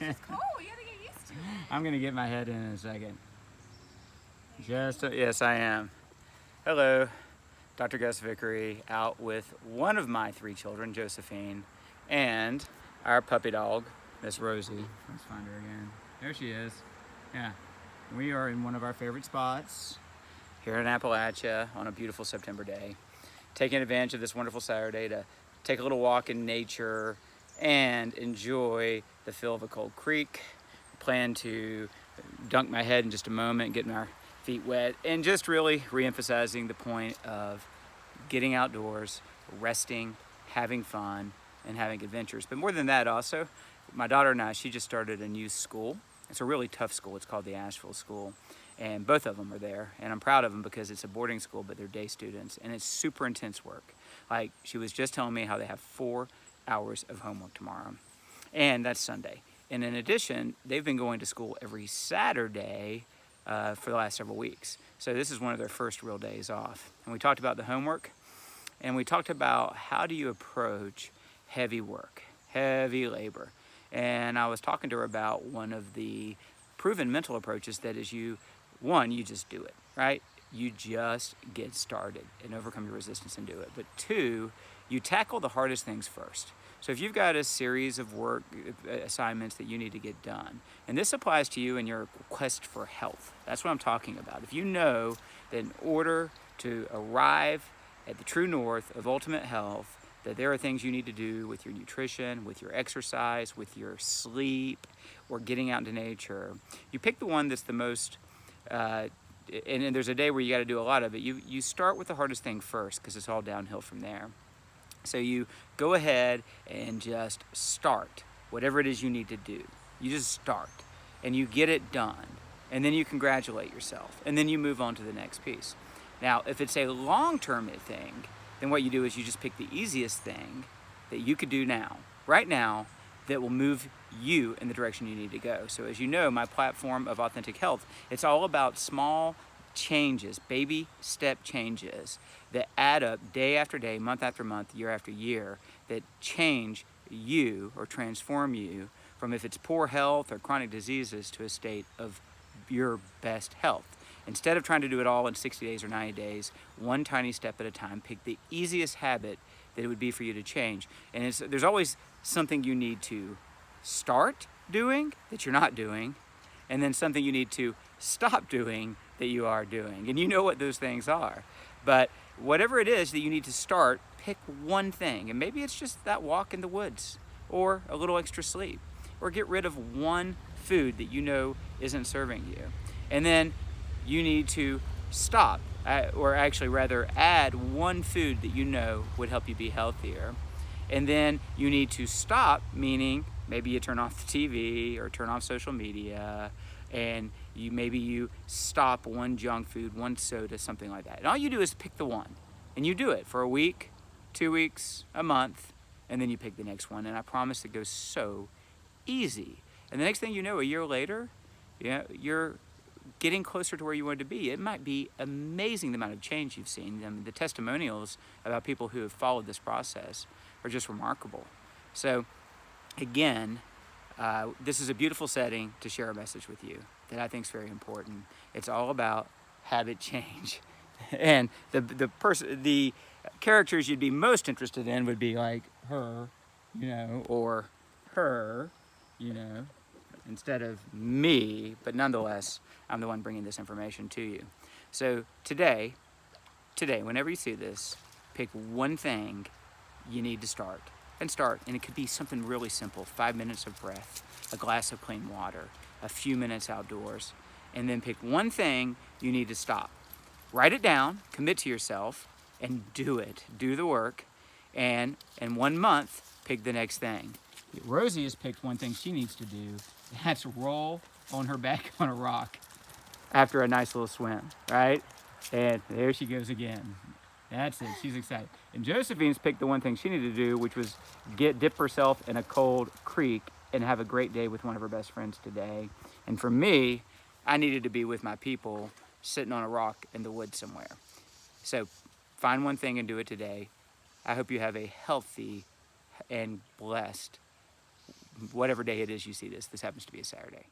It's cold. You gotta get used to it. I'm gonna get my head in a second. Yes, I am. Hello, Dr. Gus Vickery, out with one of my three children, Josephine, and our puppy dog, Miss Rosie. Let's find her again. There she is. Yeah, we are in one of our favorite spots here in Appalachia on a beautiful September day, taking advantage of this wonderful Saturday to take a little walk in nature and enjoy the feel of a cold creek. Plan to dunk my head in just a moment, getting our feet wet, and just really re-emphasizing the point of getting outdoors, resting, having fun, and having adventures. But more than that, also, my daughter and I, she just started a new school. It's a really tough school. It's called the Asheville School. And both of them are there. And I'm proud of them because it's a boarding school, but they're day students. And it's super intense work. Like, she was just telling me how they have 4 hours of homework tomorrow. And that's Sunday. And in addition, they've been going to school every Saturday for the last several weeks. So this is one of their first real days off. And we talked about the homework, and we talked about how do you approach heavy work, heavy labor. And I was talking to her about one of the proven mental approaches that is you just do it, right? You just get started and overcome your resistance and do it. But 2, you tackle the hardest things first. So if you've got a series of work assignments that you need to get done, and this applies to you in your quest for health, that's what I'm talking about. If you know that in order to arrive at the true north of ultimate health, that there are things you need to do with your nutrition, with your exercise, with your sleep, or getting out into nature, you pick the one that's the most, and there's a day where you got to do a lot of it. You start with the hardest thing first because it's all downhill from there. So you go ahead and just start whatever it is you need to do. You just start and you get it done, and then you congratulate yourself, and then you move on to the next piece. Now, if it's a long-term thing, then what you do is you just pick the easiest thing that you could do now, right now, that will move you in the direction you need to go. So as you know, my platform of Authentic Health, it's all about small changes, baby step changes that add up day after day, month after month, year after year, that change you or transform you from, if it's poor health or chronic diseases, to a state of your best health. Instead of trying to do it all in 60 days or 90 days, one tiny step at a time, pick the easiest habit that it would be for you to change. And there's always something you need to start doing that you're not doing, and then something you need to stop doing that you are doing. And you know what those things are. But whatever it is that you need to start, pick one thing. And maybe it's just that walk in the woods, or a little extra sleep, or get rid of one food that you know isn't serving you. And then you need to stop, or actually rather add one food that you know would help you be healthier. And then you need to stop, meaning maybe you turn off the TV or turn off social media, and maybe you stop one junk food, one soda, something like that. And all you do is pick the one, and you do it for a week, 2 weeks, a month, and then you pick the next one. And I promise it goes so easy. And the next thing you know, a year later, you're getting closer to where you wanted to be. It might be amazing the amount of change you've seen. I mean, the testimonials about people who have followed this process are just remarkable. So again, this is a beautiful setting to share a message with you that I think is very important. It's all about habit change. And the characters you'd be most interested in would be like her, or her, instead of me, but nonetheless, I'm the one bringing this information to you. So today, whenever you see this, pick one thing you need to start. And it could be something really simple: 5 minutes of breath, a glass of clean water, a few minutes outdoors. And then pick one thing you need to stop. Write it down, commit to yourself, and do it. Do the work. And in 1 month, pick the next thing. Rosie has picked one thing she needs to do. That's roll on her back on a rock after a nice little swim, right? And there she goes again. That's it. She's excited. And Josephine's picked the one thing she needed to do, which was dip herself in a cold creek and have a great day with one of her best friends today. And for me, I needed to be with my people sitting on a rock in the woods somewhere. So find one thing and do it today. I hope you have a healthy and blessed whatever day it is you see this. This happens to be a Saturday.